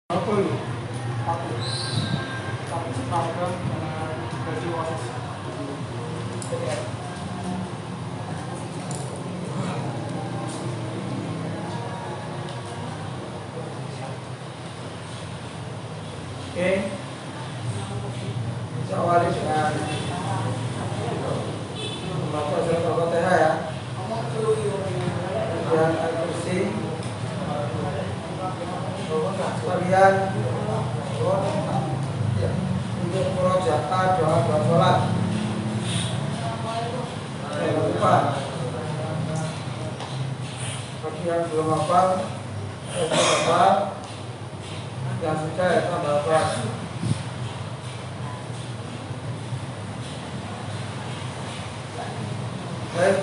Apa lu? Aku seragam baju OSIS. Oke, kita awali dengan membaca surat Al-Fatihah ya. Dan Al-Kursi. Sekalian untuk murojaah doa sholat. Jangan lupa bagi yang belum hafal, yang sudah ya tambah hafal. Baik.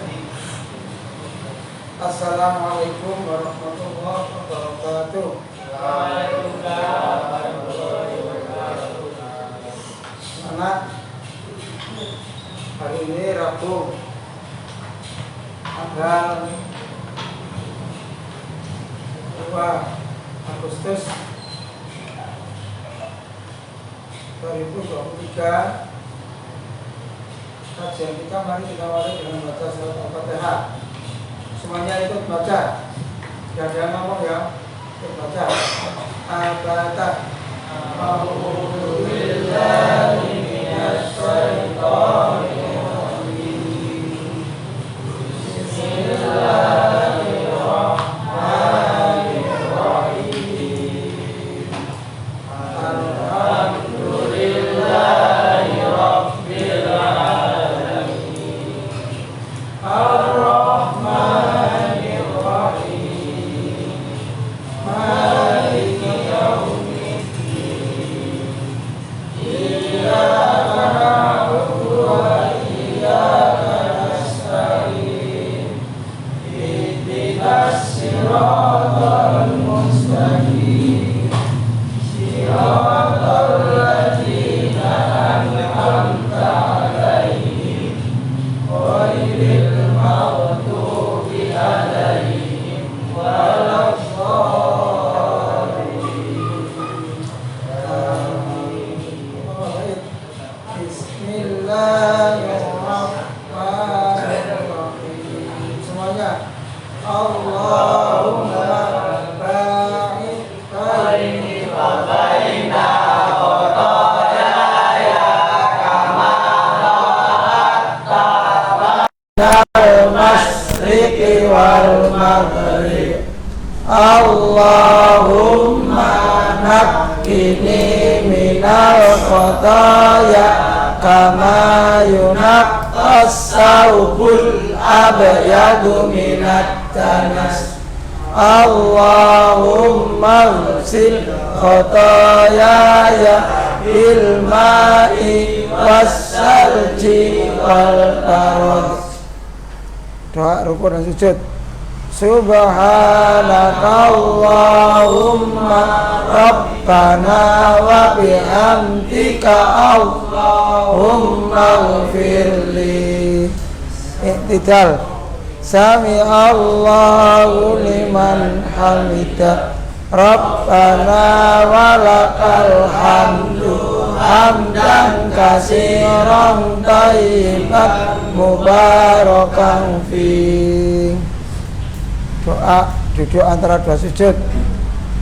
Assalamualaikum warahmatullahi wabarakatuh. Anak, hari ini Rabu tanggal 2 Agustus 2023. Kajian kita mari kita awali dengan baca surat Al-Fatihah. Semuanya ikut baca. Tidak ada yang ngomong ya. Ikut baca. Al-Fatihah. A'udzubillahi minasyaitonir rajim. Bismillahirrahmanirrahim. Alhamdulillahi rabbil alamin. Ar-Rahmanir Rahim. Maliki yaumiddin. Iyyaka na'budu wa iyyaka nasta'in. Ihdinas siratal mustaqim. Siratal ladzina an'amta 'alaihim ghairil maghdubi 'alaihim waladdallin. Amin. Bismillahirrahmanirrahim. Semuanya. Allahumma ba'id baini wa baina khotayaya kama ba'adta al-masyriqi wal maghrib. Allahumma naqqini minal khotaya kama yunaqqas thawbul abyadu minat danas. Allahumma ghsil khotayaya bil ma'i wassalji wal barad. Doa rukuk dan sujud. Subhanakallahumma rabbana wa bihamdika Allahumma ighfirli. Iktidal. Sami Allahu liman hamidah. Rabbana walakal hamdu hamdan katsiran thayyiban mubarakan fi. Doa duduk antara dua sujud.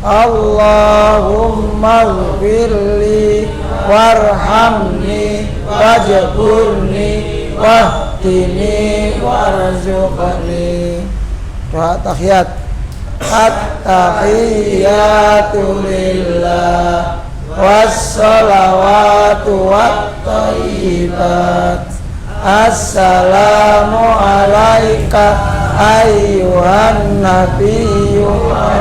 Allahumma ighfirli warhamni wajburni wahdini warzuqni. Doa tahiyat. At-tahiyyatu lillah wassalawatu wattayyibat. Assalamu alaika ayyuhan nabiyyu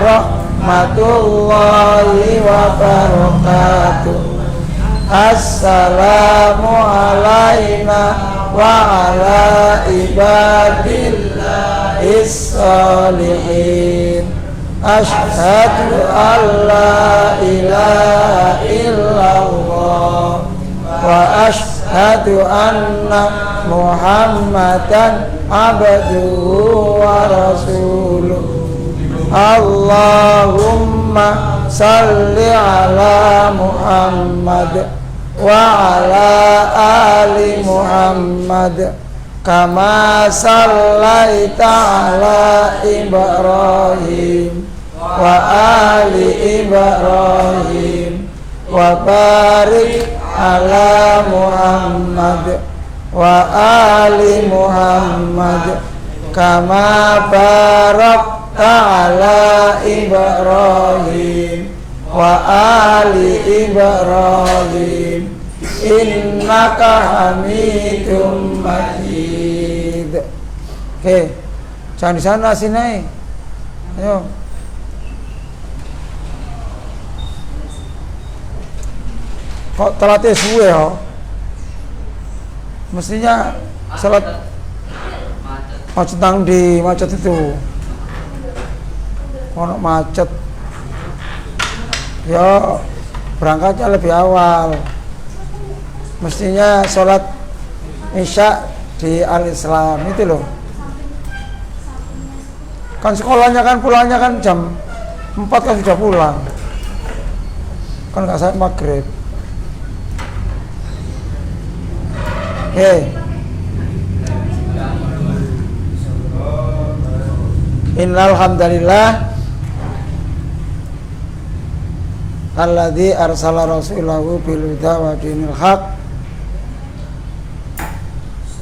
rahmatullahi wa barakatuh. Assalamu alaina wa ala ibadillahis sholihin. Asyhadu an la ilaha illallah wa asyhadu anna Muhammadan abduhu wa rasuluh. Allahumma salli ala Muhammad wa ala ali Muhammad kama sallaita ala Ibrahim wa ali Ibrahim wa barik ala Muhammad wa ali Muhammad kama barakta ala Ibrahim wa ali Ibrahim innaka Hamidum Majid. Oke, jangan di sana sini. Ayo. Kok telatnya suwe ya? Mestinya salat macet di macet itu. Ono macet. Ya berangkatnya lebih awal. Mestinya sholat Isya di Al-Islam itu loh. Kan sekolahnya kan pulangnya kan jam 4 kan sudah pulang. Kan nggak sampai maghrib. Innal hamdalillah alladzi arsala rasulahu bil huda wa dinil haq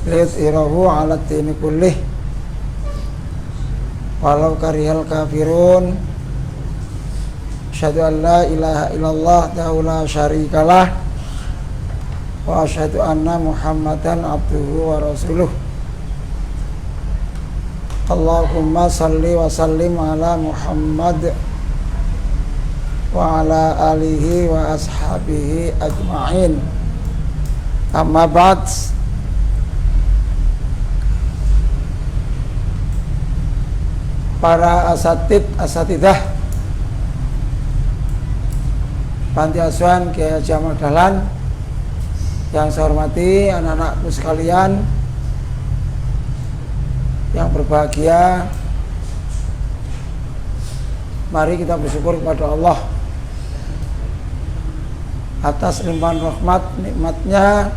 liyudhhirahu 'ala ad-dini kullih walau karihal kafirun. Asyhadu an la ilaha illallah la syarikalah wa asyhadu anna Muhammadan abduhu wa rasuluh. Allahumma salli wa sallim ala Muhammad wa ala alihi wa ashabihi ajma'in. Amma ba'd. Para asatidah Panti Asuhan Kiai Haji Ahmad Dahlan yang saya hormati, anak-anakku sekalian yang berbahagia, mari kita bersyukur kepada Allah atas limpahan rahmat nikmatnya,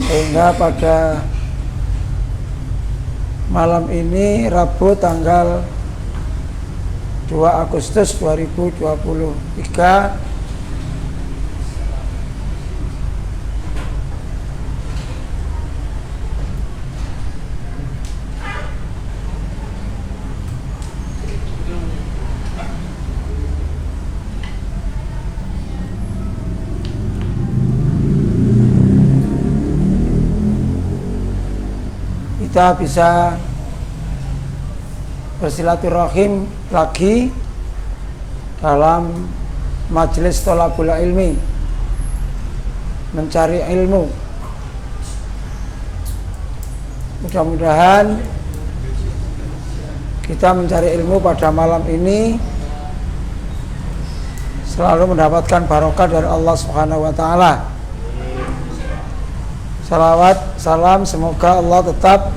sehingga pada malam ini Rabu tanggal 2 Agustus 2023 kita bisa bersilaturahim lagi dalam majelis thalabul ilmi, mencari ilmu. Mudah-mudahan kita mencari ilmu pada malam ini selalu mendapatkan barokah dari Allah Subhanahu wa taala. Salawat, salam, semoga Allah tetap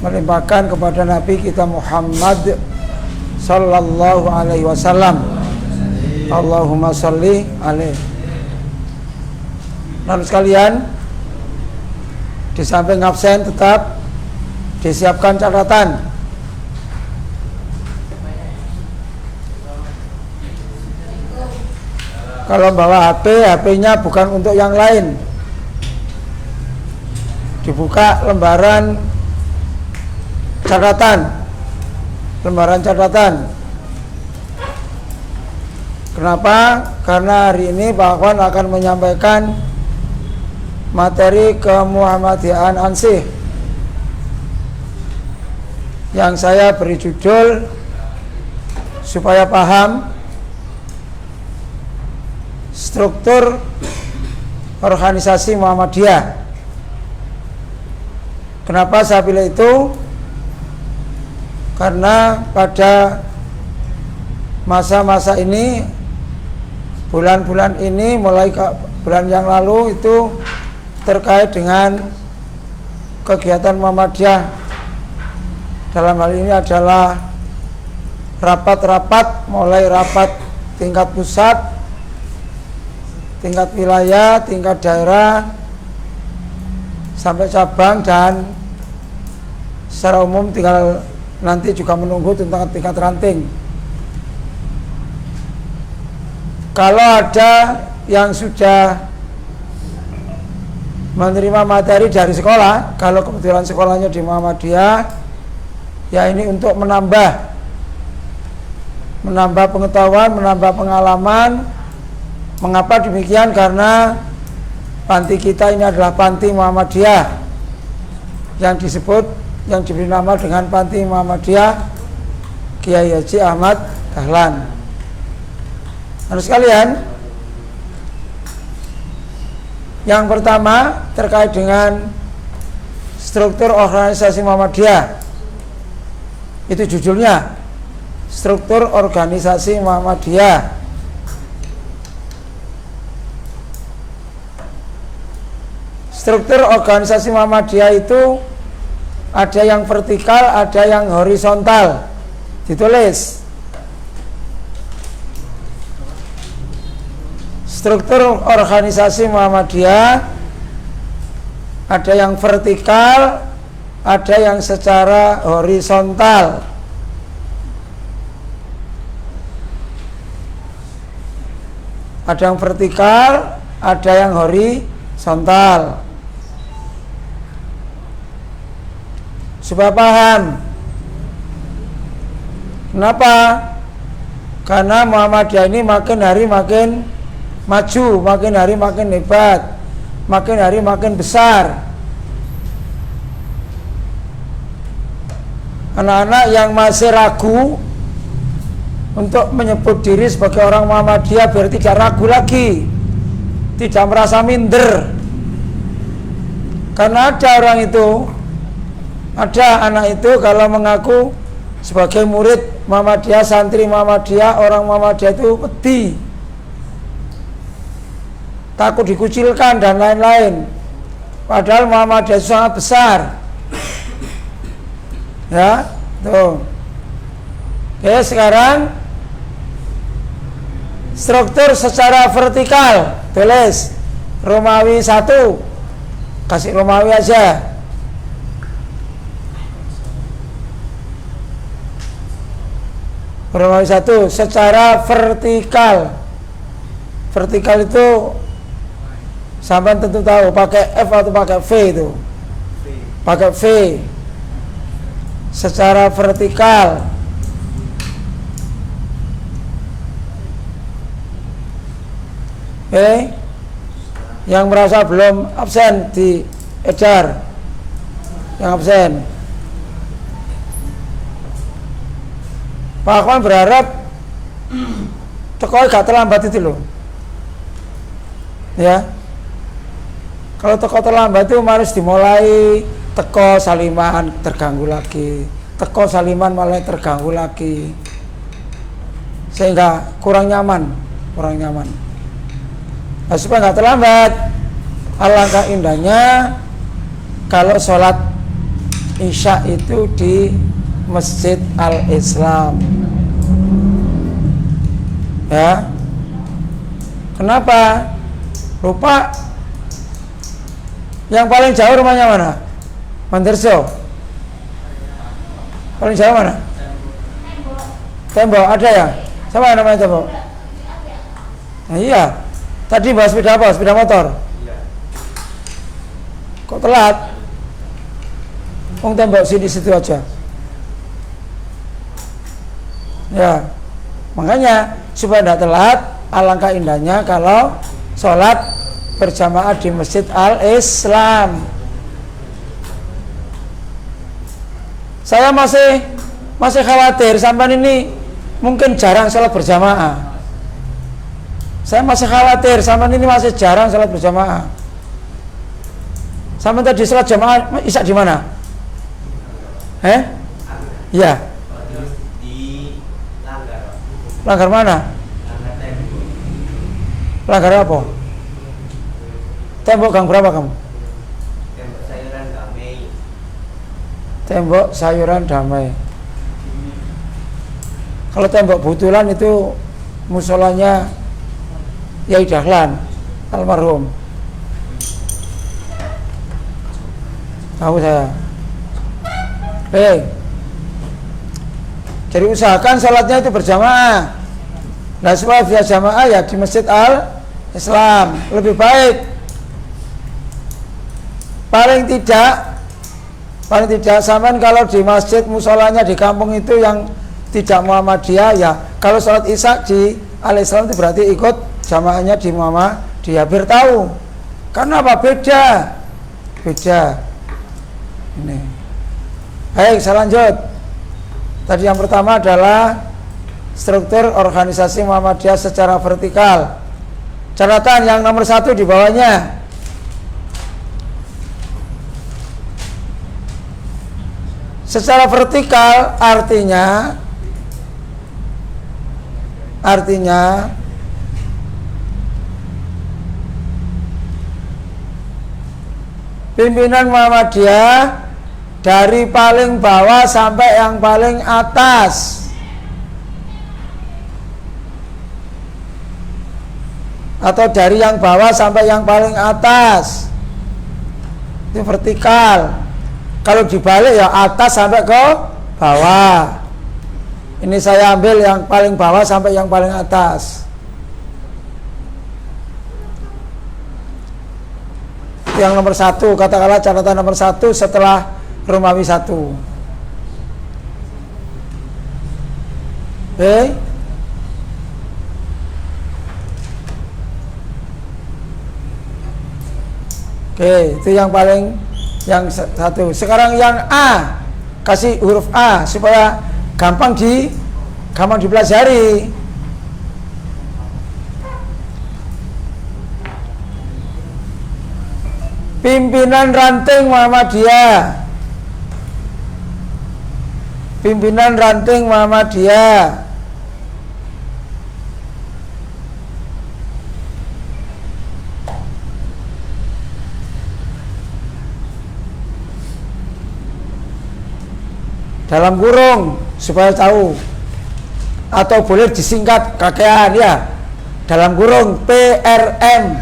melimpahkan kepada Nabi kita Muhammad sallallahu alaihi wasallam. Allahumma sholli alaihi. Lalu sekalian, di samping absen tetap disiapkan catatan. Kalau bawa HP-nya bukan untuk yang lain. Dibuka lembaran catatan. Kenapa? Karena hari ini Pak Wan akan menyampaikan materi kemuhammadiyaan ansih yang saya beri judul supaya paham struktur organisasi Muhammadiyah. Kenapa saya pilih itu? Karena pada masa-masa ini, bulan-bulan ini, mulai bulan yang lalu itu terkait dengan kegiatan Muhammadiyah. Dalam hal ini adalah rapat-rapat, mulai rapat tingkat pusat, tingkat wilayah, tingkat daerah, sampai cabang, dan secara umum tinggal nanti juga menunggu tentang tingkat ranting. Kalau ada yang sudah menerima materi dari sekolah, kalau kebetulan sekolahnya di Muhammadiyah, ya ini untuk menambah pengetahuan, menambah pengalaman. Mengapa demikian? Karena panti kita ini adalah panti Muhammadiyah yang diberi nama dengan Panti Muhammadiyah Kiai Haji Ahmad Dahlan. Harus sekalian, yang pertama terkait dengan struktur organisasi Muhammadiyah. Itu judulnya, struktur organisasi Muhammadiyah. Struktur organisasi Muhammadiyah itu ada yang vertikal, ada yang horizontal. Ditulis. Struktur organisasi Muhammadiyah ada yang vertikal, ada yang secara horizontal. Ada yang vertikal, ada yang horizontal. Supaya paham. Kenapa? Karena Muhammadiyah ini makin hari makin maju, makin hari makin hebat, makin hari makin besar. Anak-anak yang masih ragu untuk menyebut diri sebagai orang Muhammadiyah biar tidak ragu lagi, tidak merasa minder. Karena ada orang itu, ada anak itu kalau mengaku sebagai murid Muhammadiyah, santri Muhammadiyah, orang Muhammadiyah itu wedi, takut dikucilkan dan lain-lain. Padahal Muhammadiyah itu sangat besar. Ya, tuh. Oke, sekarang struktur secara vertikal. Tulis Romawi 1. Kasih Romawi aja. Romawi 1 secara vertikal. Vertikal itu sampai tentu tahu pakai F atau pakai V itu. Pakai V. Secara vertikal. Oke. Yang merasa belum absen di ejar. Yang absen. Pak Akwan berharap teko gak terlambat itu loh. Ya. Kalau teko terlambat itu harus dimulai teko saliman terganggu lagi, teko saliman malah terganggu lagi, sehingga kurang nyaman. Nah, supaya nggak terlambat, alangkah indahnya kalau sholat isya itu di Masjid Al-Islam. Ya, kenapa? Lupa. Yang paling jauh rumahnya mana? Manderso. Paling jauh mana? Tembok ada ya? Siapa namanya Tembok? Nah, iya. Tadi bahas sepeda apa? Sepeda motor. Kok telat? Tembok sini situ aja. Ya. Makanya supaya tidak telat, alangkah indahnya kalau sholat berjamaah di Masjid Al-Islam. Saya masih khawatir sampai ini mungkin jarang sholat berjamaah. Saya masih khawatir sampai ini masih jarang sholat berjamaah. Sampai tadi sholat jamaah isya di mana? Iya. Di Langgar. Langgar mana? Langgar Tembok. Langgar apa? Tembok gang berapa kamu? Tembok Sayuran Damai. Tembok Sayuran Damai. Kalau tembok Butulan itu musolanya Yai Dahlan almarhum. Tahu saya. Jadi usahakan sholatnya itu berjamaah. Nah, supaya bisa jamaah ya di Masjid Al Islam lebih baik. Paling tidak sampean kalau di masjid musolanya di kampung itu yang tidak Muhammadiyah, ya kalau sholat isya di Al Islam itu berarti ikut jamaahnya di Muhammadiyah. Biar tahu. Karena apa? Beda. Ini. Baik, saya lanjut. Tadi yang pertama adalah struktur organisasi Muhammadiyah secara vertikal. Catatan yang nomor 1 di bawahnya. Secara vertikal artinya pimpinan Muhammadiyah dari paling bawah sampai yang paling atas, atau dari yang bawah sampai yang paling atas, itu vertikal. Kalau dibalik ya atas sampai ke bawah. Ini saya ambil yang paling bawah sampai yang paling atas. Yang nomor 1, katakanlah catatan nomor 1 setelah Romawi 1. Oke, itu yang paling yang 1. Sekarang yang A, kasih huruf A supaya gampang dipelajari. Pimpinan ranting Muhammadiyah. Pimpinan ranting Muhammadiyah. Dalam kurung supaya tahu, atau boleh disingkat kakean ya, dalam kurung PRM,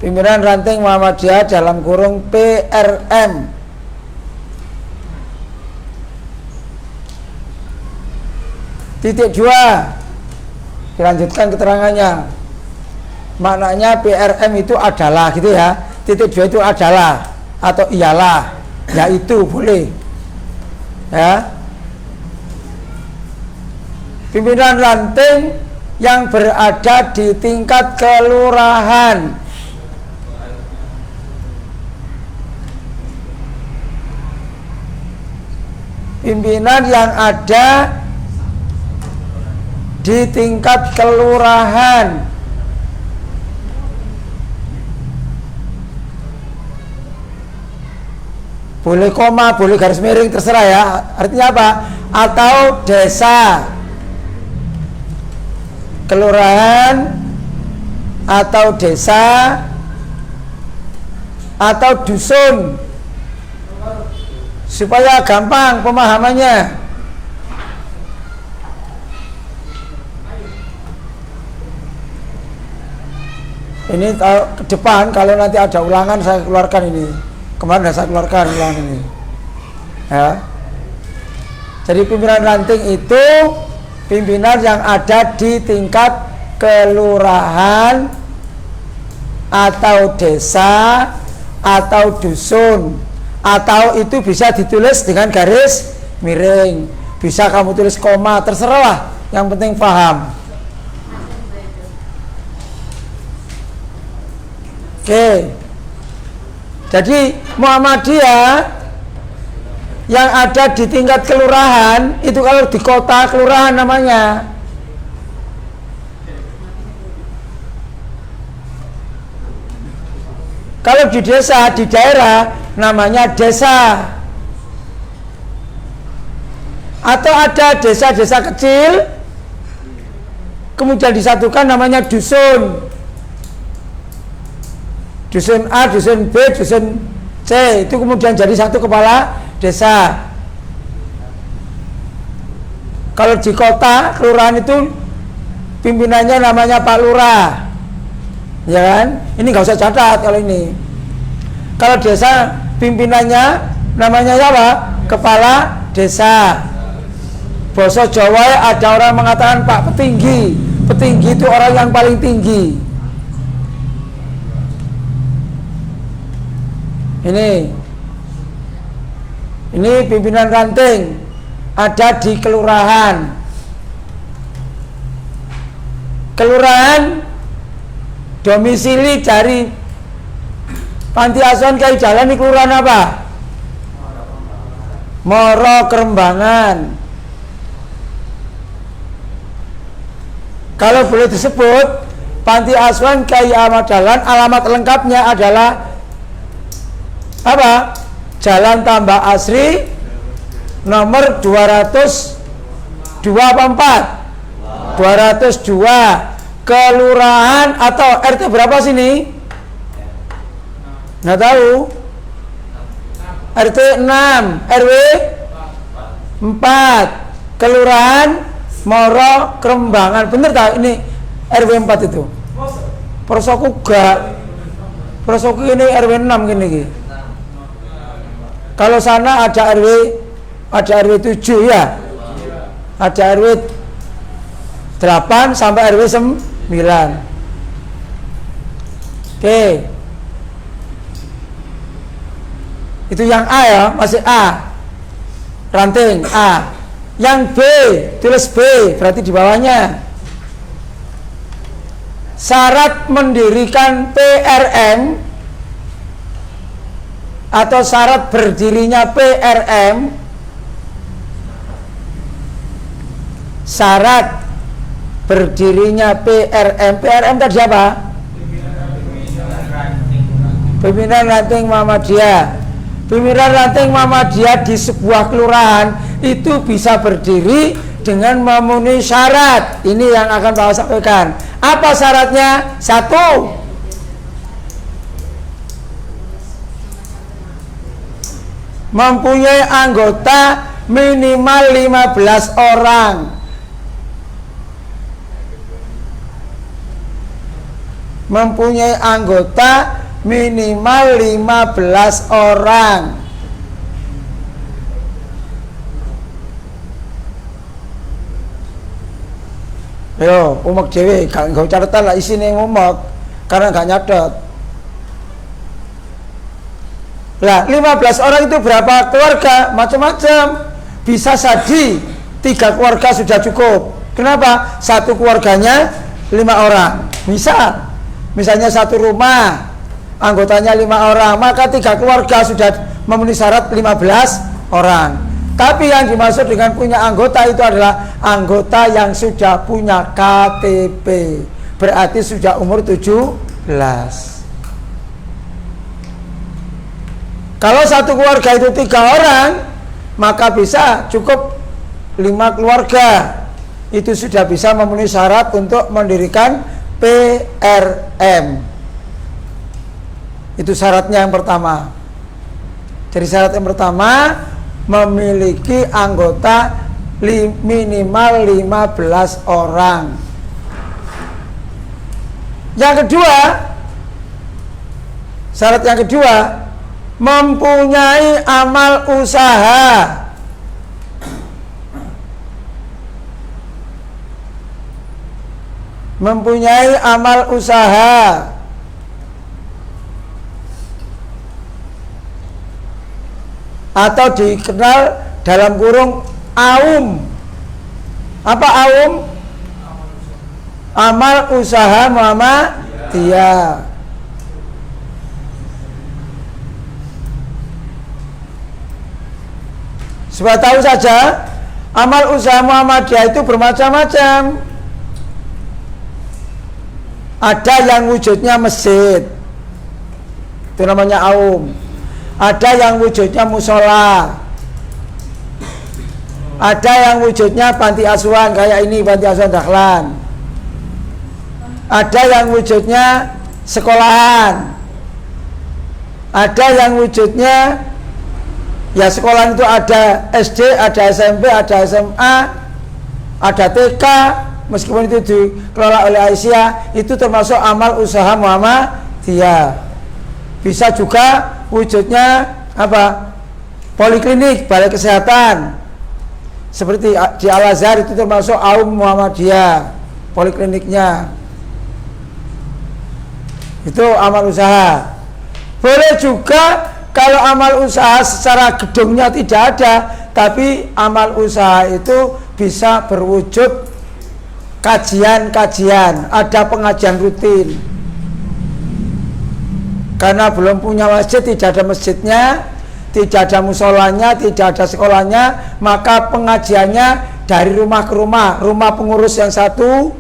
pimpinan ranting Muhammadiyah dalam kurung PRM. Titik 2, dilanjutkan keterangannya. Maknanya PRM itu adalah gitu ya. Titik 2 itu adalah atau iyalah, yaitu boleh ya. Pimpinan ranting yang berada di tingkat kelurahan. Pimpinan yang ada di tingkat kelurahan. Boleh koma, boleh garis miring, terserah ya. Artinya apa? Atau desa, kelurahan, atau desa, atau dusun, supaya gampang pemahamannya. Ini ke depan kalau nanti ada ulangan saya keluarkan ini. Kemarin saya keluarkan ulangan ini. Ya. Jadi pimpinan ranting itu pimpinan yang ada di tingkat kelurahan atau desa atau dusun, atau itu bisa ditulis dengan garis miring, bisa kamu tulis koma, terserah, yang penting paham. Oke. Jadi Muhammadiyah yang ada di tingkat kelurahan itu kalau di kota kelurahan namanya. Kalau di desa, di daerah namanya desa. Atau ada desa-desa kecil kemudian disatukan namanya dusun. Dusun A, dusun B, dusun C, itu kemudian jadi satu kepala desa. Kalau di kota, kelurahan itu pimpinannya namanya Pak Lurah, ya kan? Ini nggak usah catat kalau ini. Kalau desa, pimpinannya namanya apa? Kepala desa. Bahasa Jawa ada orang mengatakan Pak Petinggi. Petinggi itu orang yang paling tinggi. Ini pimpinan ranting ada di kelurahan. Kelurahan domisili dari panti asuhan Kyai Jalan di kelurahan apa? Moro Kerembangan. Kalau boleh disebut panti asuhan Kyai Ahmad Dahlan, alamat lengkapnya adalah apa? Jalan Tambak Asri nomor 202 apa 4? 202. Kelurahan atau RT berapa sini? Nggak tahu. RT 6, RW 4. Kelurahan Moro Kerembangan. Bener tak ini RW 4 itu? Prosoku gak. Prosoku ini RW 6 gini. Kalau sana ada RW 7 ya. Ada RW 8 sampai RW 9. Oke. Itu yang A ya, masih A. Ranting A. Yang B, tulis B, berarti di bawahnya. Syarat mendirikan PRM atau syarat berdirinya PRM, syarat berdirinya PRM tadi apa? Pimpinan ranting Muhammadiyah. Pimpinan ranting Muhammadiyah di sebuah kelurahan itu bisa berdiri dengan memenuhi syarat. Ini yang akan Bapak sampaikan. Apa syaratnya? 1, mempunyai anggota minimal 15 orang. Mempunyai anggota minimal 15 orang. Yo, umek dhewe gak catatan lah isine ngumek karena gak nyatet. Lah 15 orang itu berapa keluarga? Macam-macam. Bisa jadi 3 keluarga sudah cukup. Kenapa? Satu keluarganya 5 orang. Misalnya satu rumah anggotanya 5 orang, maka 3 keluarga sudah memenuhi syarat 15 orang. Tapi yang dimaksud dengan punya anggota itu adalah anggota yang sudah punya KTP. Berarti sudah umur 17. Kalau satu keluarga itu 3 orang, maka bisa cukup 5 keluarga. Itu sudah bisa memenuhi syarat untuk mendirikan PRM. Itu syaratnya yang pertama. Jadi syarat yang pertama, memiliki anggota minimal 15 orang. Yang kedua, syarat yang kedua, mempunyai amal usaha. Mempunyai amal usaha. Atau dikenal dalam kurung AUM. Apa AUM? Amal usaha Muhammadiyah. Supaya tahu saja, amal usaha Muhammadiyah itu bermacam-macam. Ada yang wujudnya masjid, itu namanya AUM. Ada yang wujudnya musola. Ada yang wujudnya panti asuhan, kayak ini panti asuhan Dahlan. Ada yang wujudnya sekolahan. Ada yang wujudnya ya sekolahan itu ada SD, ada SMP, ada SMA, ada TK, meskipun itu dikelola oleh Aisyah, itu termasuk amal usaha Muhammadiyah. Bisa juga wujudnya apa? Poliklinik, balai kesehatan. Seperti di Al-Azhar itu termasuk Aum Muhammadiyah, polikliniknya. Itu amal usaha. Boleh juga kalau amal usaha secara gedungnya tidak ada, tapi amal usaha itu bisa berwujud kajian-kajian, ada pengajian rutin. Karena belum punya masjid, tidak ada masjidnya, tidak ada musolanya, tidak ada sekolahnya, maka pengajiannya dari rumah ke rumah. Rumah pengurus yang satu,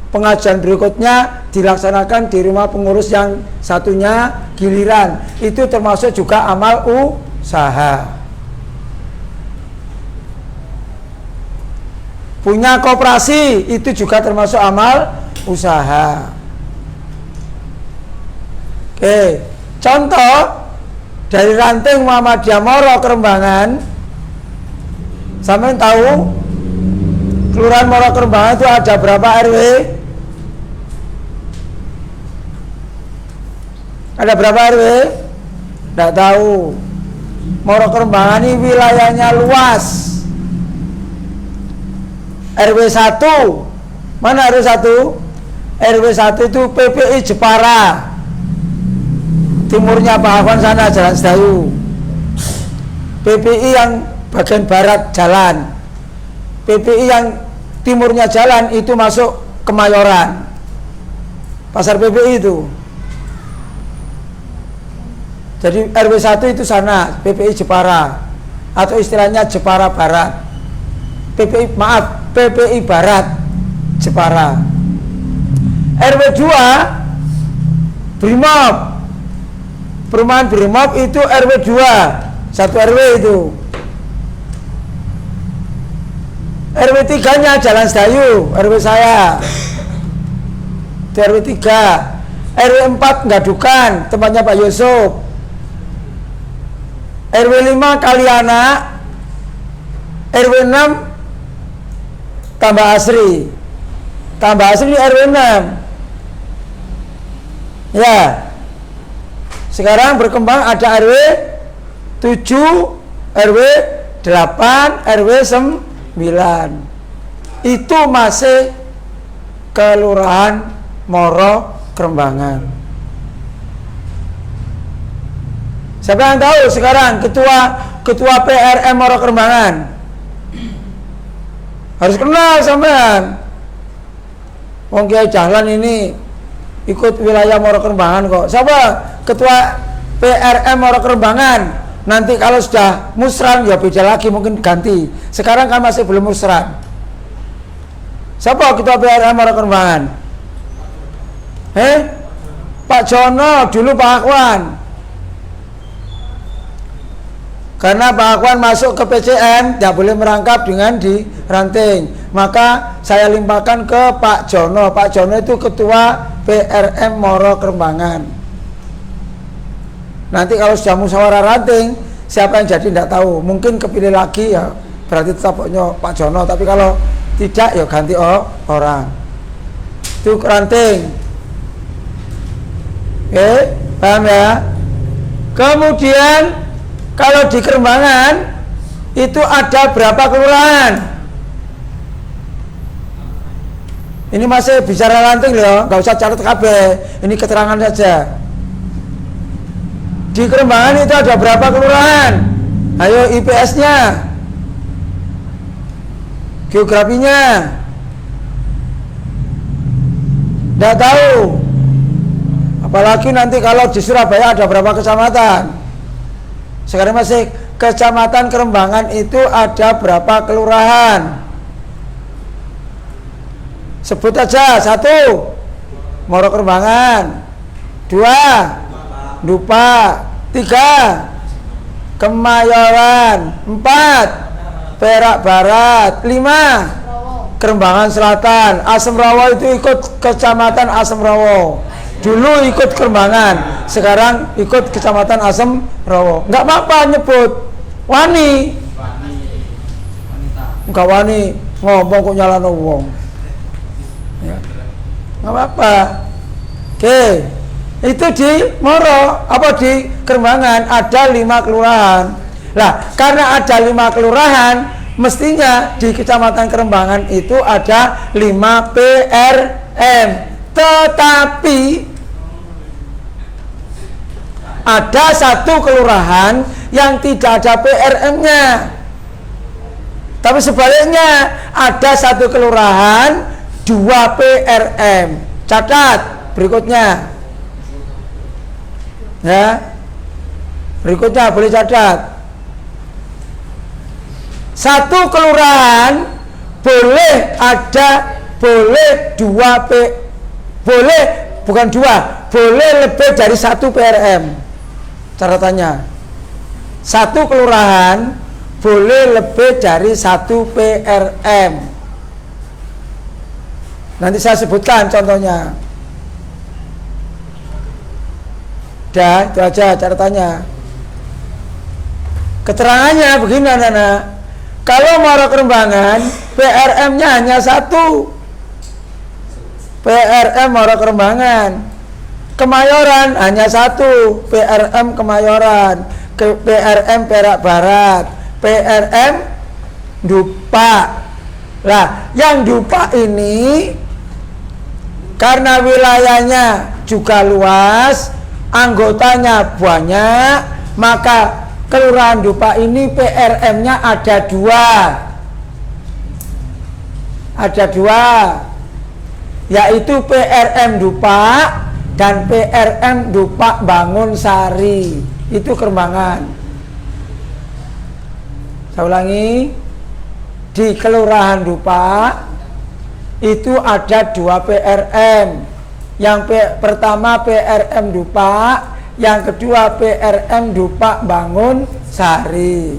pengajian berikutnya dilaksanakan di rumah pengurus yang satunya, giliran. Itu termasuk juga amal usaha. Punya koperasi itu juga termasuk amal usaha. Oke, contoh dari ranting Muhammadiyah Moro Kerembangan. Sampean tahu Kelurahan Moro Kerembangan itu ada berapa RW? Ada berapa RW? Tidak tahu. Moro Kerembangan ini wilayahnya luas. RW 1. Mana RW 1? RW 1 itu PPI Jepara. Timurnya Pak Afwan sana Jalan Sedayu. PPI yang bagian barat jalan. PPI yang timurnya jalan itu masuk Kemayoran. Pasar PPI itu. Jadi RW 1 itu sana, PPI Jepara. Atau istilahnya Jepara Barat. PPI Barat Jepara. RW 2 Brimob. Perumahan Brimob itu RW 2, satu RW itu. RW 3 nya Jalan Sedayu, RW saya. Itu RW 3. RW 4 Gadukan, tempatnya Pak Yusuf. RW 5 Kaliana. RW 6 Tambah Asri. Tambah Asri di RW 6. Ya. Sekarang berkembang ada RW 7, RW 8, RW 9. Itu masih Kelurahan Moro Kerembangan. Siapa yang tahu sekarang ketua PRM Moro Kerembangan? Harus kenal sampean. Wong Kiai Dahlan ini ikut wilayah Moro Kerembangan kok. Siapa ketua PRM Moro Kerembangan? Nanti kalau sudah musran ya beda lagi, mungkin ganti. Sekarang kan masih belum musran. Siapa ketua PRM Moro Kerembangan? Pak Jono, dulu Pak Akwan. Karena Pak Akwan masuk ke PCN tidak boleh merangkap dengan di ranting, maka saya limpahkan ke Pak Jono. Pak Jono itu ketua PRM Moro Kerembangan. Nanti kalau sudah musyawarah ranting, siapa yang jadi tidak tahu. Mungkin kepilih lagi ya berarti tetap Pak Jono. Tapi kalau tidak ya ganti orang. Itu ranting. Oke, paham ya? Kemudian kalau di Kerembangan itu ada berapa kelurahan? Ini masih bicara ranting loh, nggak usah catat KB. Ini keterangan saja. Di Kerembangan itu ada berapa kelurahan? Ayo IPS-nya, geografinya. Nggak tahu. Apalagi nanti kalau di Surabaya ada berapa kecamatan? Sekarang masih kecamatan Kerembangan itu ada berapa kelurahan? Sebut aja. 1 Moro Kerembangan, 2 Dupa, 3 Kemayoran, 4 Perak Barat, 5 Kerembangan Selatan. Asem Rawo itu ikut kecamatan Asem Rawo. Dulu ikut Kerembangan, sekarang ikut kecamatan Asem Rawo. Enggak apa-apa nyebut. Wani. Enggak wani. ngomong kok nyalano wong. Ya. Nggak apa-apa. Oke. Itu di Moro, apa di Kerembangan ada 5 kelurahan. Lah, karena ada 5 kelurahan, mestinya di Kecamatan Kerembangan itu ada 5 PRM. Tetapi ada 1 kelurahan yang tidak ada PRM-nya. Tapi sebaliknya ada 1 kelurahan 2 PRM. Catat berikutnya. Ya. Berikutnya boleh catat. 1 kelurahan boleh 2 boleh bukan 2, boleh lebih dari 1 PRM. Catatannya. 1 kelurahan boleh lebih dari 1 PRM. Nanti saya sebutkan contohnya. Dah, itu aja catatannya. Keterangannya begini anak-anak. Kalau Muara Kerembangan, PRM-nya hanya 1. PRM Muara Kerembangan. Kemayoran hanya 1. PRM Kemayoran. PRM Perak Barat. PRM Dupa. Lah, yang Dupa ini karena wilayahnya juga luas, anggotanya banyak, maka Kelurahan Dupa ini PRM-nya ada 2. Ada 2, yaitu PRM Dupa dan PRM Dupa Bangun Sari. Itu Kerembangan. Saya ulangi, di Kelurahan Dupa itu ada 2 PRM. Yang pertama PRM Dupa, yang kedua PRM Dupa Bangun Sari.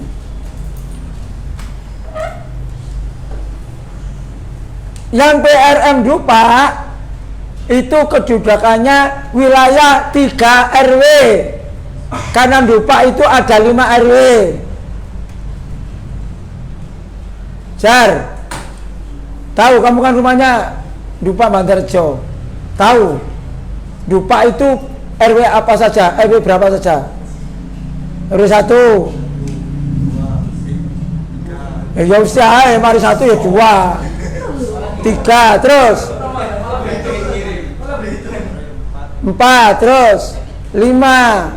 Yang PRM Dupa itu kedudukannya wilayah 3 RW. Karena Dupa itu ada 5 RW. Jar, tahu kamu kan rumahnya Dupa Bandarjo. Tahu Dupa itu RW apa saja? RW berapa saja? RW 1. Ya usia, mari 1 ya 2, 3, terus 4, terus 5.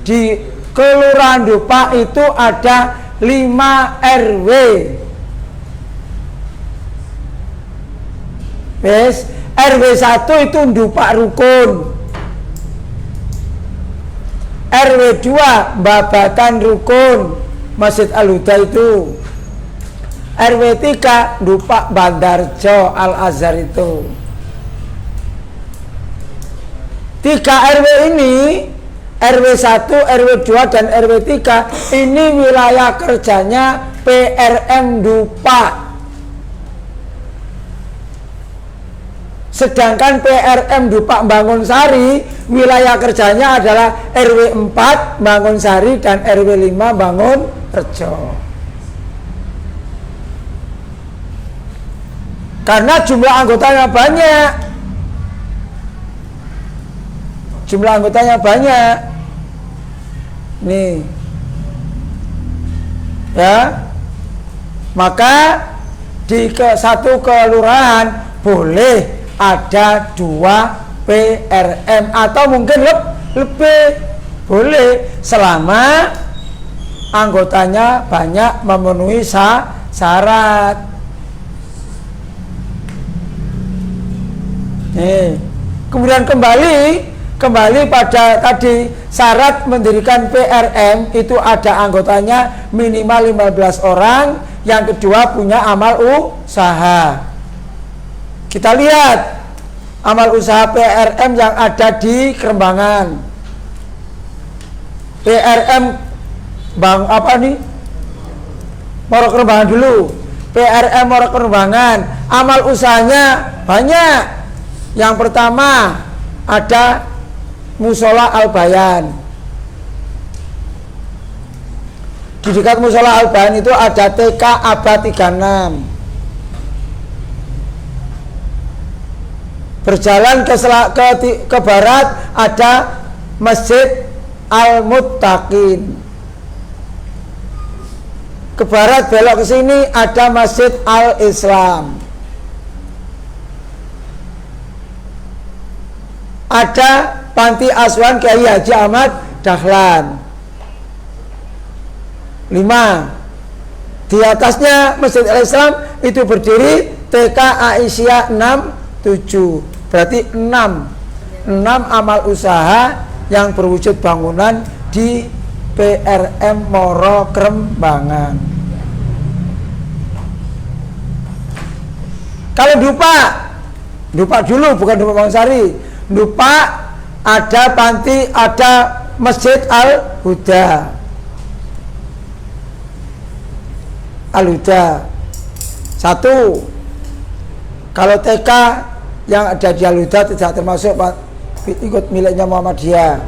Di Kelurahan Dupa itu ada 5 RW. Wes, RW 1 itu Dupa Rukun. RW 2 Babatan Rukun, Masjid Al-Huda itu. RW 3 Dupa Bandarjo Al-Azhar itu. 3 RW ini, RW 1, RW 2 dan RW 3 ini wilayah kerjanya PRM Dupa. Sedangkan PRM Dupa Bangun Sari wilayah kerjanya adalah RW 4 Bangun Sari dan RW 5 Bangun Rejo. Karena jumlah anggotanya banyak. Jumlah anggotanya banyak. Nih. Ya. Maka di satu kelurahan boleh ada 2 PRM atau mungkin lebih, boleh selama anggotanya banyak memenuhi syarat. Nih. Kemudian kembali pada tadi, syarat mendirikan PRM itu ada anggotanya minimal 15 orang, yang kedua punya amal usaha. Kita lihat amal usaha PRM yang ada di Kerembangan. PRM Bang apa nih? Muara Kerembangan dulu. PRM Muara Kerembangan, amal usahanya banyak. Yang pertama ada Musola Al-Bayan. Di dekat Musola Al-Bayan itu ada TK Abad 36. Berjalan ke barat ada Masjid Al-Muttaqin. Ke barat belok ke sini ada Masjid Al-Islam. Ada Panti Asuhan Kiai Haji Ahmad Dahlan. 5. Di atasnya Masjid Al-Islam itu berdiri TK Aisyah 67. Berarti 6 amal usaha yang berwujud bangunan di PRM Moro Krembangan. Kalau Dupa dulu, bukan Dupa Bangunsari. Dupa ada panti, ada Masjid Al-Huda. Al-Huda 1. Kalau TK yang ada di Al-Huda tidak termasuk ikut miliknya Muhammadiyah.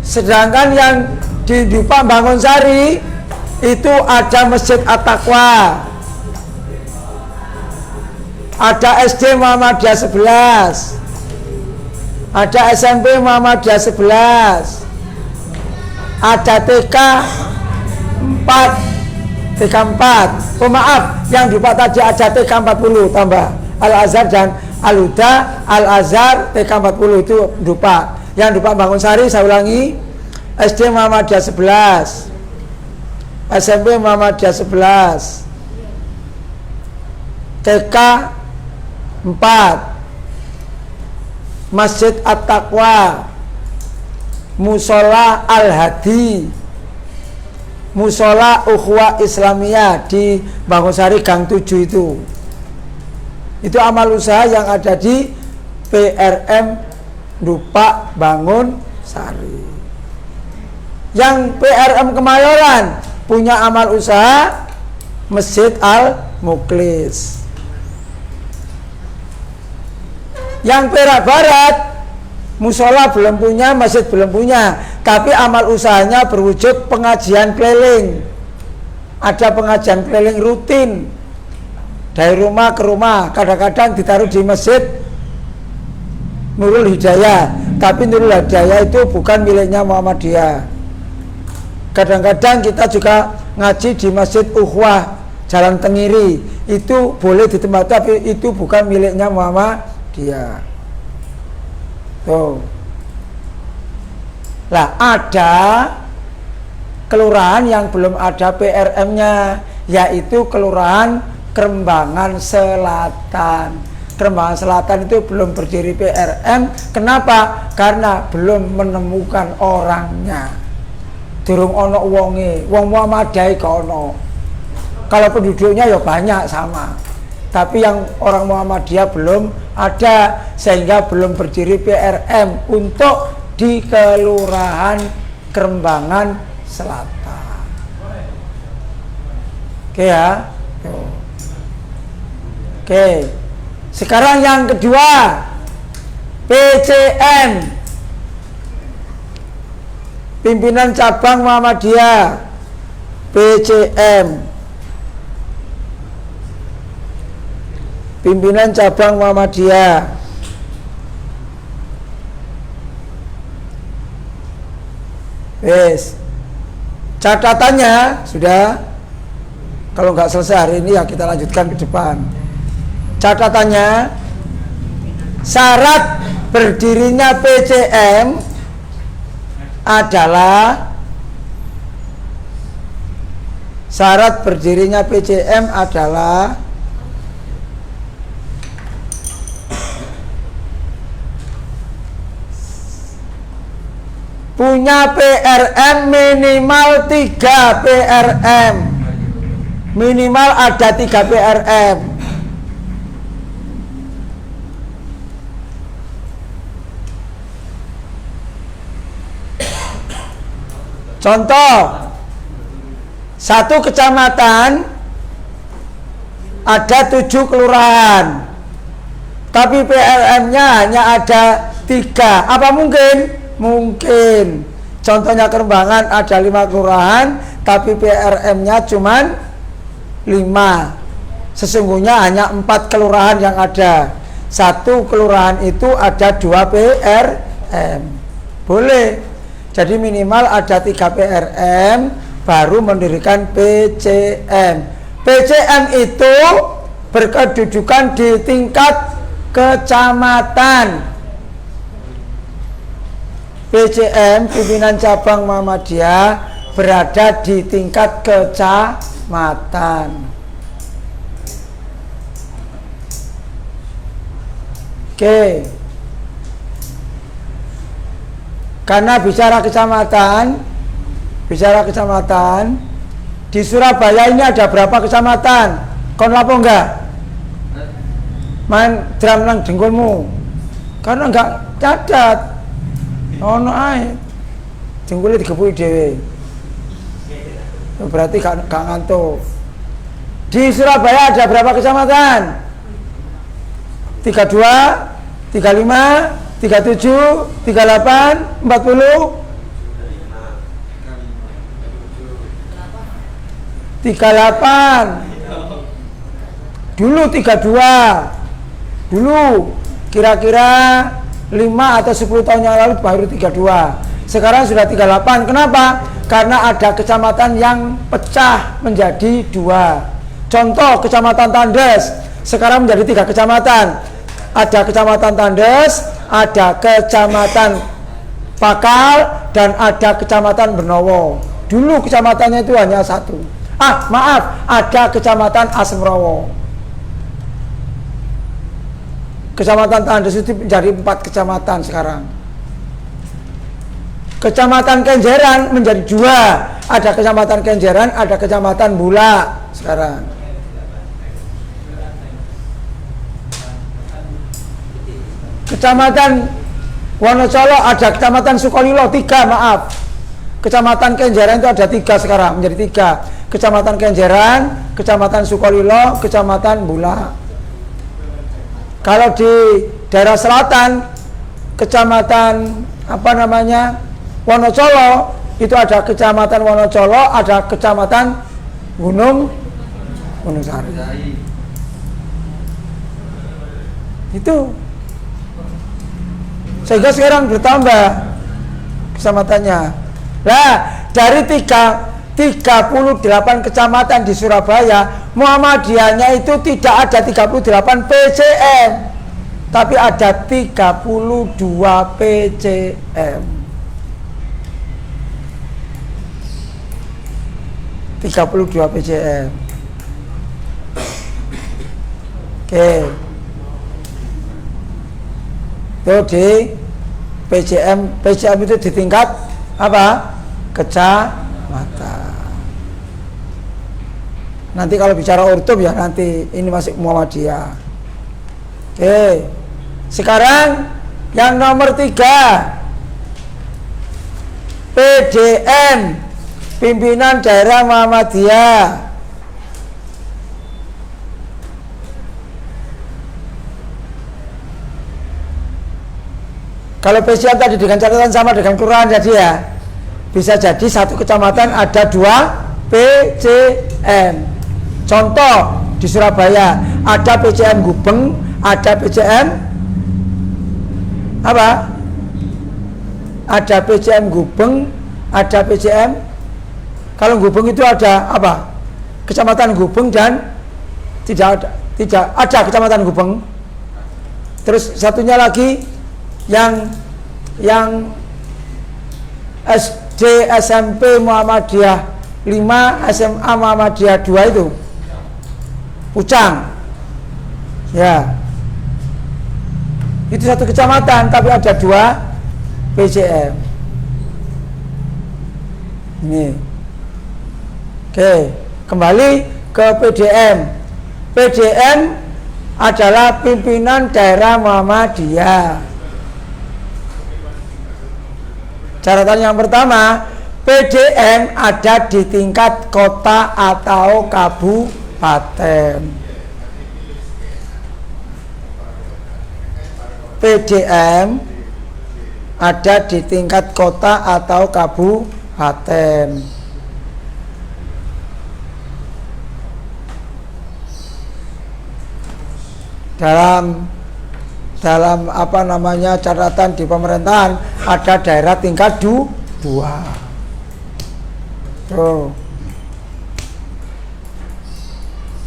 Sedangkan yang di Dupa Bangunsari itu ada Masjid At-Taqwa, ada SD Muhammadiyah 11, ada SMP Muhammadiyah 11, ada TK 4. Oh maaf, yang Dupa tadi ada TK 40 tambah Al-Azhar dan Al-Huda, Al-Azhar TK 40 itu Dupa. Yang Dupa Bangunsari saya ulangi, SD Muhammadiyah 11, SMP Muhammadiyah 11, TK 4, Masjid At-Taqwa, Musola Al-Hadi, Musola Ukhwah Islamiyah di Bangunsari Gang 7 itu. Itu amal usaha yang ada di PRM Dupa Bangunsari. Yang PRM Kemayoran punya amal usaha Masjid Al-Mukhlis. Yang Perak Barat musola belum punya, masjid belum punya, tapi amal usahanya berwujud pengajian keliling. Ada pengajian keliling rutin dari rumah ke rumah, kadang-kadang ditaruh di Masjid Nurul Hidayah, tapi Nurul Hidayah itu bukan miliknya Muhammadiyah. Kadang-kadang kita juga ngaji di Masjid Ukhwah Jalan Tengiri, itu boleh ditempati, tapi itu bukan miliknya Muhammadiyah. Tuh. Lah ada kelurahan yang belum ada PRM-nya, yaitu Kelurahan Krembangan Selatan. Krembangan Selatan itu belum berdiri PRM. Kenapa? Karena belum menemukan orangnya. Durung ono wonge, wong Muhammadiyah gak ono. Kalau penduduknya ya banyak sama, tapi yang orang Muhammadiyah belum ada, sehingga belum berdiri PRM untuk di Kelurahan Krembangan Selatan. Oke ya. Oke. Sekarang yang kedua, PCM, Pimpinan Cabang Muhammadiyah, PCM, Pimpinan Cabang Muhammadiyah. Wes, catatannya sudah. Kalau nggak selesai hari ini ya kita lanjutkan ke depan. Catatannya, syarat berdirinya PCM adalah punya PRM minimal 3 PRM. Minimal ada 3 PRM. Contoh, satu kecamatan ada 7 kelurahan, tapi PRM-nya hanya ada 3. Apa mungkin? Mungkin. Contohnya Krembangan ada 5 kelurahan, tapi PRM-nya cuman 5. Sesungguhnya hanya 4 kelurahan yang ada. satu kelurahan itu ada 2 PRM. Boleh. Jadi minimal ada 3 PRM baru mendirikan PCM. PCM itu berkedudukan di tingkat kecamatan. PCM pimpinan cabang Muhammadiyah berada di tingkat kecamatan. Oke. Karena bicara kecamatan, di Surabaya ini ada berapa kecamatan? Kon lapo enggak? Main drum nang dengkulmu. Karena enggak cacat. Ono ae. Dengkule digepuki dhewe. Berarti gak ngantuk. Di Surabaya ada berapa kecamatan? 32, 35, 37, 38, 40, 38. Dulu 32. Dulu kira-kira 5 atau 10 tahun yang lalu baru 32. Sekarang sudah 38. Kenapa? Karena ada kecamatan yang pecah menjadi 2. Contoh Kecamatan Tandes sekarang menjadi 3 kecamatan. Ada Kecamatan Tandes, ada Kecamatan Pakal, dan ada Kecamatan Benowo. Dulu kecamatannya itu hanya 1. Maaf, ada Kecamatan Asemrowo. Kecamatan Tandes itu menjadi 4 kecamatan sekarang. Kecamatan Kenjeran menjadi 2. Ada Kecamatan Kenjeran, ada Kecamatan Bulak sekarang. Kecamatan Wonocolo ada Kecamatan Sukolilo 3, maaf. Kecamatan Kenjeran itu ada 3 sekarang, menjadi 3. Kecamatan Kenjeran, Kecamatan Sukolilo, Kecamatan Bulak. Kalau di daerah selatan, Kecamatan Wonocolo, itu ada Kecamatan Wonocolo, ada Kecamatan Gunung Sari. Itu. Sehingga sekarang bertambah kecamatannya. Nah, dari 38 kecamatan di Surabaya, Muhammadiyahnya itu tidak ada 38 PCM, tapi ada 32 PCM. 32 PCM. Oke. Itu di PCM itu di tingkat apa? Kecamatan. Nanti kalau bicara urtub ya nanti, ini masih Muhammadiyah. Oke. Sekarang yang nomor 3, PDM, pimpinan daerah Muhammadiyah. Kalau PCM tadi dengan catatan sama dengan kelurahan jadi ya, bisa jadi satu kecamatan ada 2 PCM. Contoh di Surabaya ada PCM Gubeng, ada PCM apa? Ada PCM Gubeng, ada PCM. Kalau Gubeng itu ada apa? Kecamatan Gubeng dan tidak ada Kecamatan Gubeng. Terus satunya lagi yang SD SMP Muhammadiyah 5, SMA Muhammadiyah 2 itu Pucang. Ya. Itu satu kecamatan tapi ada 2 PCM. Ini. Oke, kembali ke PDM. PDM adalah pimpinan daerah Muhammadiyah. Catatan yang pertama, PDM ada di tingkat kota atau kabupaten. PDM ada di tingkat kota atau kabupaten. Dalam dalam apa namanya catatan di pemerintahan ada daerah tingkat 2. Tuh.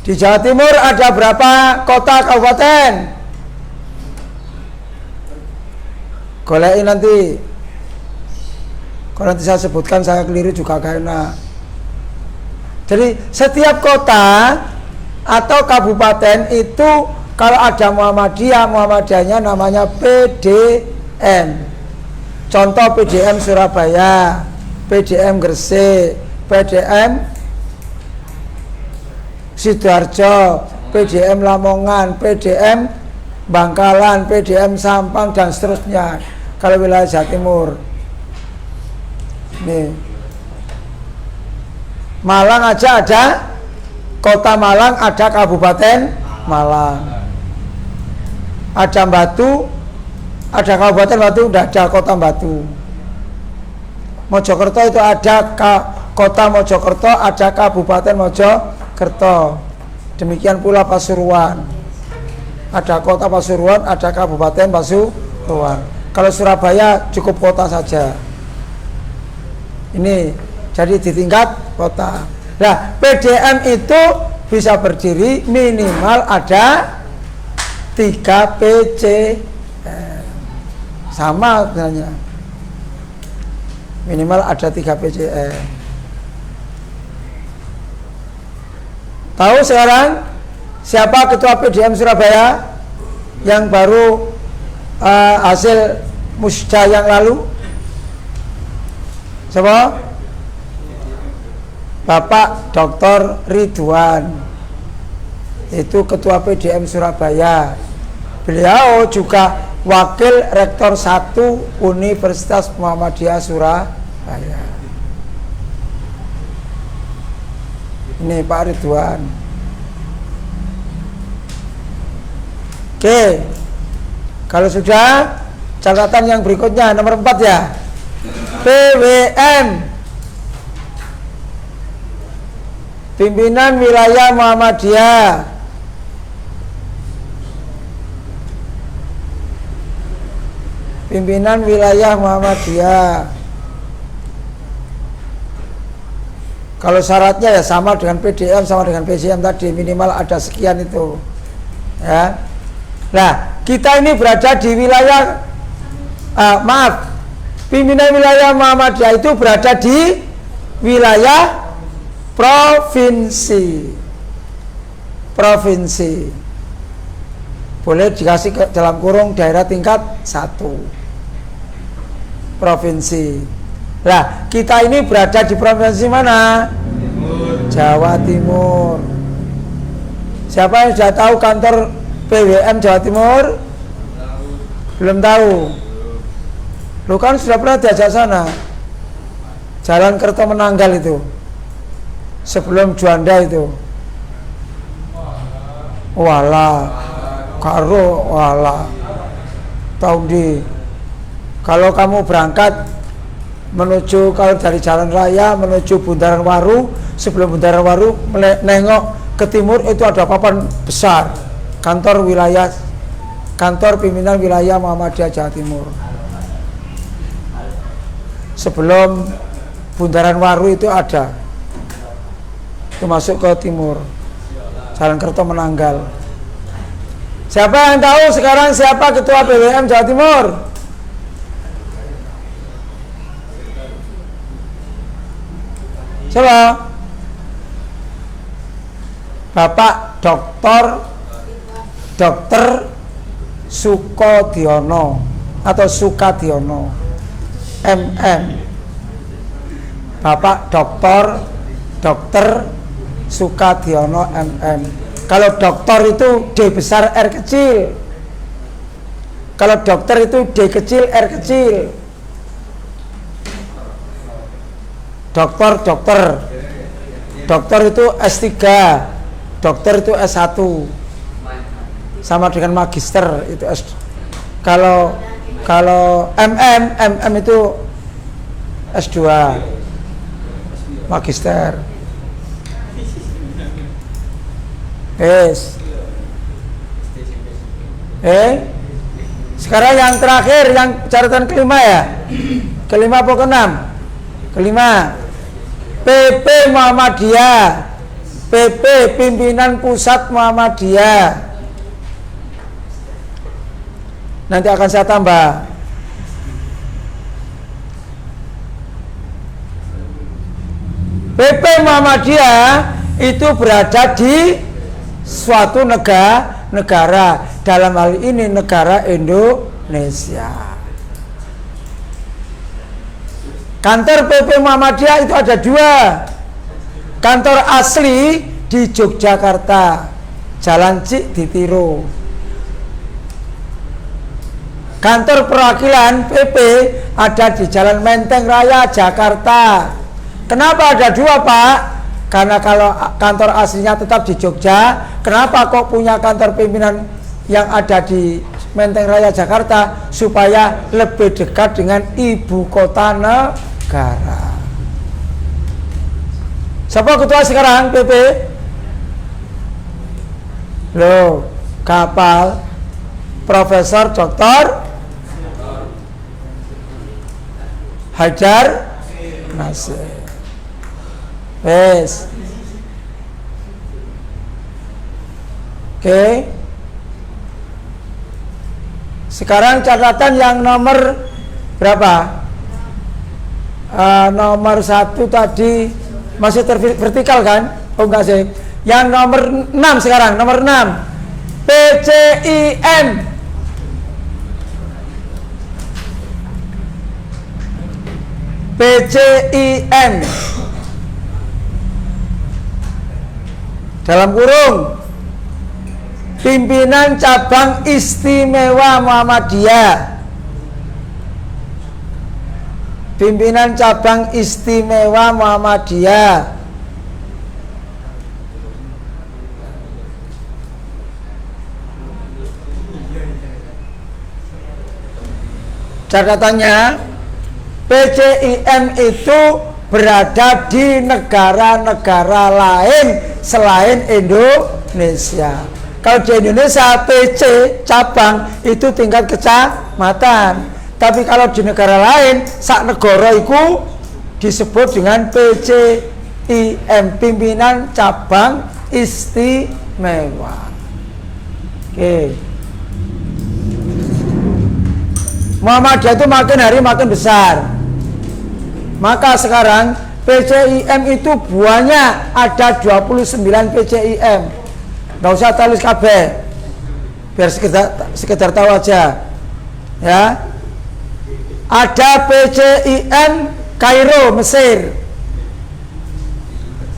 Di Jawa Timur ada berapa kota kabupaten? Golekin nanti. Kalau nanti saya sebutkan saya keliru juga gak enak. Jadi setiap kota atau kabupaten itu kalau ada Muhammadiyahnya namanya PDM. Contoh PDM Surabaya, PDM Gresik, PDM Sidoarjo, PDM Lamongan, PDM Bangkalan, PDM Sampang dan seterusnya. Kalau wilayah Jawa Timur. Nih. Malang aja ada Kota Malang, ada Kabupaten Malang. Ada Batu, ada Kabupaten Batu, tidak ada Kota Batu. Mojokerto itu ada Kota Mojokerto, ada Kabupaten Mojokerto. Demikian pula Pasuruan. Ada Kota Pasuruan, ada Kabupaten Pasuruan. Kalau Surabaya cukup kota saja. Ini jadi di tingkat kota. Nah, PDM itu bisa berdiri minimal ada 3 PC. Sama sebenarnya. Minimal ada 3 PCM. Tahu sekarang siapa ketua PDM Surabaya yang baru hasil musda yang lalu? Siapa? Bapak Dr. Ridwan. Itu ketua PDM Surabaya. Beliau juga wakil rektor 1 Universitas Muhammadiyah Surabaya. Ini Pak Ridwan. Oke. Kalau sudah, catatan yang berikutnya nomor 4 ya. PWM, Pimpinan Wilayah Muhammadiyah. Pimpinan Wilayah Muhammadiyah. Kalau syaratnya ya sama dengan PDM, sama dengan PCM tadi, minimal ada sekian itu. Ya. Nah, kita ini berada di wilayah pimpinan wilayah Muhammadiyah itu berada di wilayah provinsi. Boleh dikasih ke dalam kurung daerah tingkat 1. Provinsi. Nah, kita ini berada di provinsi mana? Jawa Timur. Siapa yang sudah tahu kantor PWM Jawa Timur? Belum tahu. Lu kan sudah pernah diajak sana. Jalan Kertomenanggal itu. Sebelum Juanda itu. Walah. Karo walah. Tahu di. Kalau kamu berangkat menuju, kalau dari jalan raya menuju Bundaran Waru, sebelum Bundaran Waru nengok ke timur itu ada papan besar. Kantor pimpinan wilayah Muhammadiyah Jawa Timur. Sebelum Bundaran Waru itu ada. Itu masuk ke timur. Jalan Kertomenanggal. Siapa yang tahu sekarang siapa ketua PWM Jawa Timur? Siapa? Bapak Dr. Sukodiono atau Sukadiono MM. Bapak Dr. Sukadiono MM. Kalau dokter itu D besar R kecil. Kalau dokter itu D kecil R kecil. Dokter itu S3. Dokter itu S1. Sama dengan magister itu S. Kalau MM itu S2. Magister. Sekarang yang terakhir, yang catatan kelima ya. Kelima apa keenam? Kelima. PP Muhammadiyah. PP Pimpinan Pusat Muhammadiyah. Nanti akan saya tambah. PP Muhammadiyah itu berada di suatu negara, dalam hal ini negara Indonesia. Kantor PP Muhammadiyah itu ada dua. Kantor asli di Yogyakarta, Jalan Cik Ditiro. Kantor perwakilan PP ada di Jalan Menteng Raya, Jakarta. Kenapa ada dua, Pak? Karena kalau kantor aslinya tetap di Jogja, kenapa kok punya kantor pimpinan yang ada di Menteng Raya, Jakarta? Supaya lebih dekat dengan ibu kota negara. Siapa ketua sekarang PP? Loh, kapal Profesor Dr. Hajar Nasir. Wes. Oke. Sekarang catatan yang nomor berapa? Nomor 1 tadi masih vertikal kan? Oh enggak sih. Yang nomor 6 sekarang, nomor 6. PCIM. PCIM. Dalam kurung Pimpinan Cabang Istimewa Muhammadiyah. Pimpinan Cabang Istimewa Muhammadiyah. Catatannya, PCIM itu berada di negara-negara lain selain Indonesia. Kalau di Indonesia PC cabang itu tingkat kecamatan. Tapi kalau di negara lain sak negara itu disebut dengan PCIM, Pimpinan Cabang Istimewa. Oke. Muhammadiyah itu makin hari makin besar. Maka sekarang PCIM itu buahnya ada 29 PCIM. Nggak usah tulis KB, biar sekedar tahu aja. Ya. Ada PCIM Kairo, Mesir.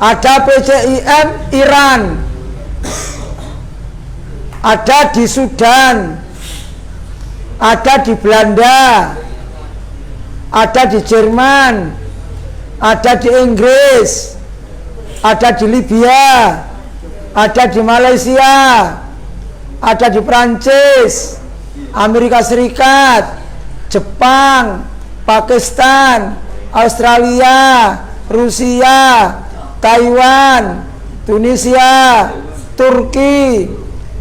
Ada PCIM Iran. Ada di Sudan. Ada di Belanda. Ada di Jerman. Ada di Inggris. Ada di Libya. Ada di Malaysia. Ada di Prancis, Amerika Serikat, Jepang, Pakistan, Australia, Rusia, Taiwan, Tunisia, Turki,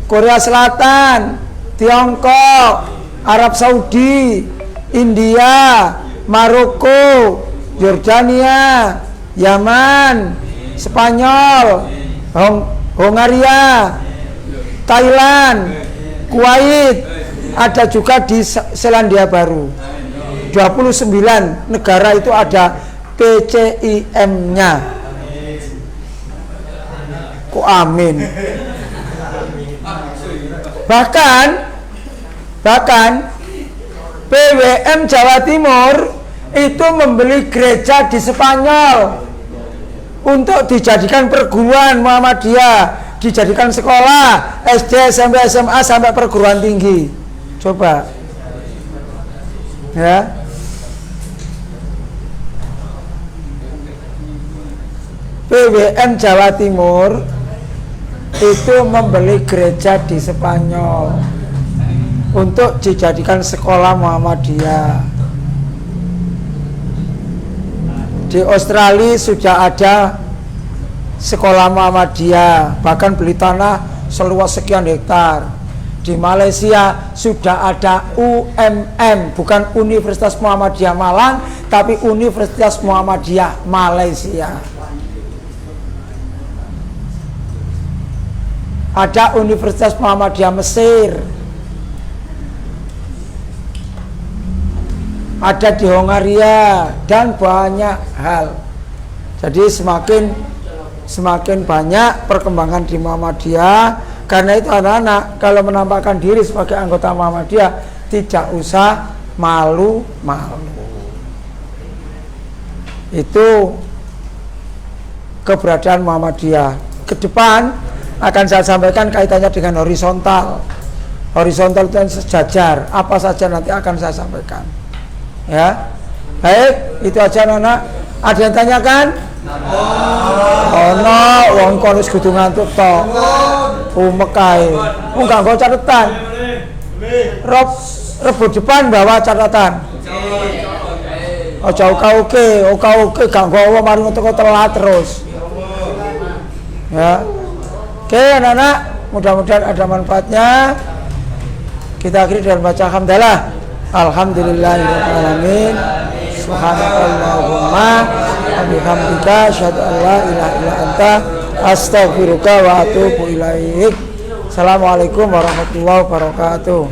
Korea Selatan, Tiongkok, Arab Saudi, India, Maroko, Yordania, Yaman, Spanyol, Hongaria, Thailand, Kuwait, ada juga di Selandia Baru. 29 negara itu ada PCIM-nya. Kok amin? Bahkan PWM Jawa Timur itu membeli gereja di Spanyol untuk dijadikan perguruan Muhammadiyah, dijadikan sekolah SD sampai SMA sampai perguruan tinggi. Coba ya. PWM Jawa Timur itu membeli gereja di Spanyol untuk dijadikan sekolah Muhammadiyah. Di Australia sudah ada sekolah Muhammadiyah, bahkan beli tanah seluas sekian hektar. Di Malaysia sudah ada UMM, bukan Universitas Muhammadiyah Malang, tapi Universitas Muhammadiyah Malaysia. Ada Universitas Muhammadiyah Mesir, ada di Hongaria, dan banyak hal. Jadi semakin banyak perkembangan di Muhammadiyah. Karena itu anak-anak kalau menampakkan diri sebagai anggota Muhammadiyah tidak usah malu-malu. Itu keberadaan Muhammadiyah. Ke depan akan saya sampaikan kaitannya dengan horizontal. Horizontal itu sejajar. Apa saja nanti akan saya sampaikan. Ya, baik, itu aja anak-anak. Ada yang tanyakan? Ono wong kono wis kudu ngantuk tok. Umekae. Enggak nggo catatan. Rebut depan bawa catatan. Aja oke, gak nggowo mari teko telat terus. Ya. Oke, anak-anak, mudah-mudahan ada manfaatnya. Kita akhiri dengan baca alhamdulillah. Alhamdulillahirabbil alamin. Subhanallahumma wa bihamdika asyhadu an la ilaha illa anta astaghfiruka wa atubu ilaik. Assalamualaikum warahmatullahi wabarakatuh.